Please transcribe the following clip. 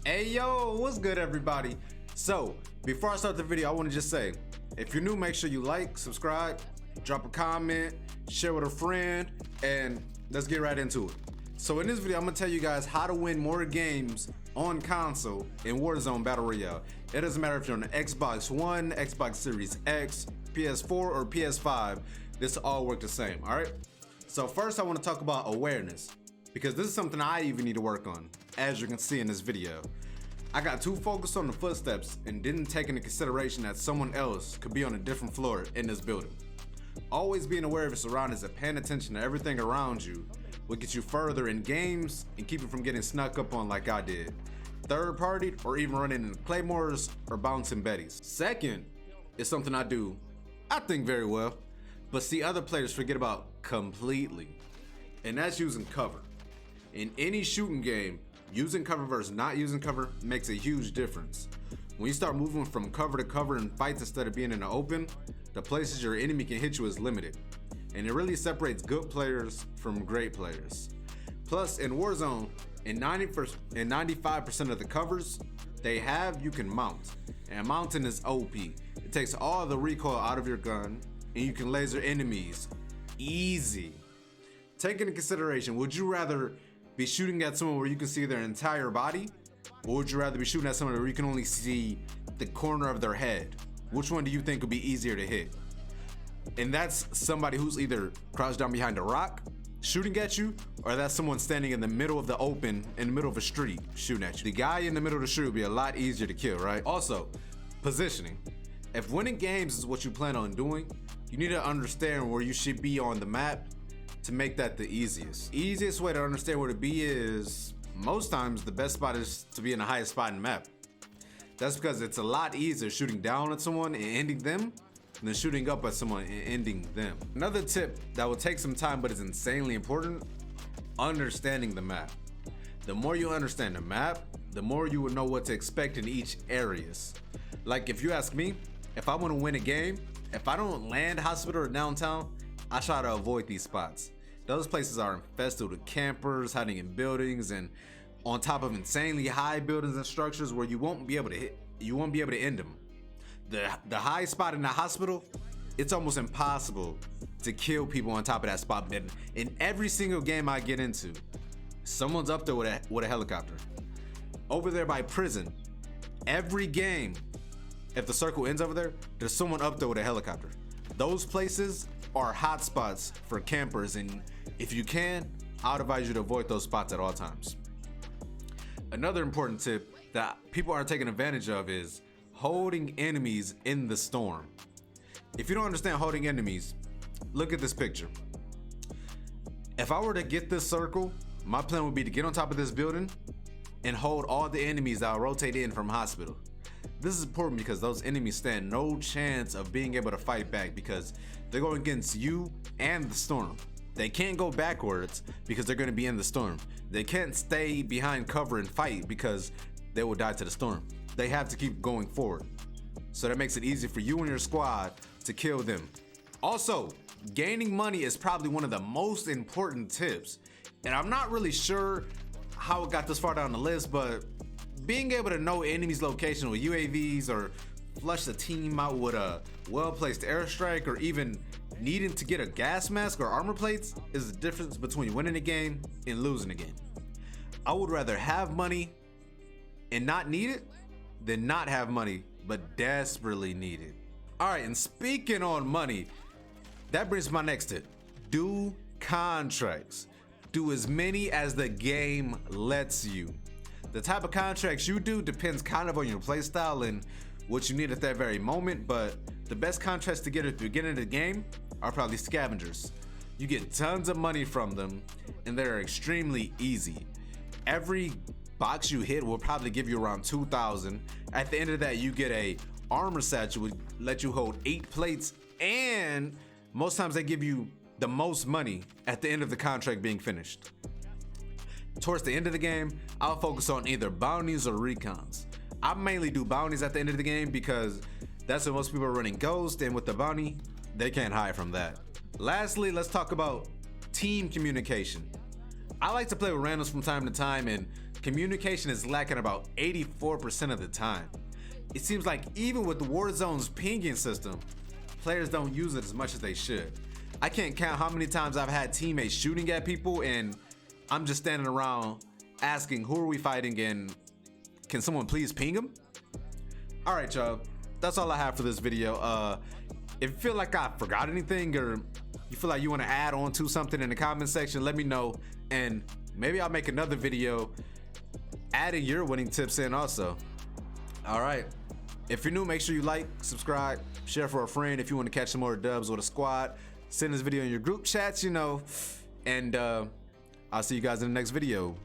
Hey yo, what's good everybody? So, before I start the video, I want to just say, if you're new, make sure you like, subscribe, drop a comment, share with a friend, and let's get right into it. So in this video, I'm going to tell you guys how to win more games on console in Warzone Battle Royale. It doesn't matter if you're on the Xbox One, Xbox Series X, PS4, or PS5, this all work the same, alright? So first I want to talk about awareness, because this is something I even need to work on, as you can see in this video. I got too focused on the footsteps and didn't take into consideration that someone else could be on a different floor in this building. Always being aware of your surroundings and paying attention to everything around you will get you further in games and keep you from getting snuck up on like I did, third party, or even running into claymores or bouncing betties. Second is something I do, I think, very well, but see other players forget about completely, and that's using cover. In any shooting game, using cover versus not using cover makes a huge difference. When you start moving from cover to cover in fights instead of being in the open, the places your enemy can hit you is limited, and it really separates good players from great players. Plus, in Warzone, in 95% of the covers they have, you can mount, and mounting is OP. It takes all the recoil out of your gun, and you can laser enemies easy. Take into consideration, would you rather be shooting at someone where you can see their entire body, or would you rather be shooting at someone where you can only see the corner of their head? Which one do you think would be easier to hit? And that's somebody who's either crouched down behind a rock shooting at you, or that's someone standing in the middle of the open, in the middle of a street shooting at you. The guy in the middle of the street would be a lot easier to kill, right? Also, positioning. If winning games is what you plan on doing, you need to understand where you should be on the map to make that the easiest. Easiest way to understand where to be is, most times the best spot is to be in the highest spot in the map. That's because it's a lot easier shooting down at someone and ending them than shooting up at someone and ending them. Another tip that will take some time but is insanely important, understanding the map. The more you understand the map, the more you will know what to expect in each areas. Like if you ask me, if I want to win a game, if I don't land hospital or downtown, I try to avoid these spots. Those places are infested with campers hiding in buildings and on top of insanely high buildings and structures where you won't be able to end them. The high spot in the hospital, it's almost impossible to kill people on top of that spot. And in every single game I get into, someone's up there with a helicopter. Over there by prison, every game, if the circle ends over there, there's someone up there with a helicopter. Those places are hot spots for campers, and if you can, I would advise you to avoid those spots at all times. Another important tip that people aren't taking advantage of is holding enemies in the storm. If you don't understand holding enemies, look at this picture. If I were to get this circle, my plan would be to get on top of this building and hold all the enemies that will rotate in from hospital. This is important because those enemies stand no chance of being able to fight back because they're going against you and the storm. They can't go backwards because they're going to be in the storm. They can't stay behind cover and fight because they will die to the storm. They have to keep going forward. So that makes it easy for you and your squad to kill them. Also, gaining money is probably one of the most important tips. And I'm not really sure how it got this far down the list, but being able to know enemies' location with UAVs or flush the team out with a well-placed airstrike or even needing to get a gas mask or armor plates is the difference between winning a game and losing a game. I would rather have money and not need it than not have money but desperately need it. Alright, and speaking on money, that brings my next tip. Do contracts. Do as many as the game lets you. The type of contracts you do depends kind of on your playstyle and what you need at that very moment, but the best contracts to get at the beginning of the game are probably scavengers. You get tons of money from them and they're extremely easy. Every box you hit will probably give you around 2,000. At the end of that, you get a armor satchel which let you hold 8 plates, and most times they give you the most money at the end of the contract being finished. Towards the end of the game, I'll focus on either bounties or recons. I mainly do bounties at the end of the game because that's when most people are running Ghost, and with the bounty, they can't hide from that. Lastly, let's talk about team communication. I like to play with randoms from time to time, and communication is lacking about 84% of the time. It seems like even with the Warzone's pinging system, players don't use it as much as they should. I can't count how many times I've had teammates shooting at people and I'm just standing around asking, who are we fighting, and can someone please ping them? All right, y'all, that's all I have for this video. If you feel like I forgot anything, or you feel like you want to add on to something in the comment section, let me know, and maybe I'll make another video adding your winning tips in also. All right, if you're new, make sure you like, subscribe, share for a friend if you want to catch some more dubs with a squad. Send this video in your group chats, you know, and I'll see you guys in the next video.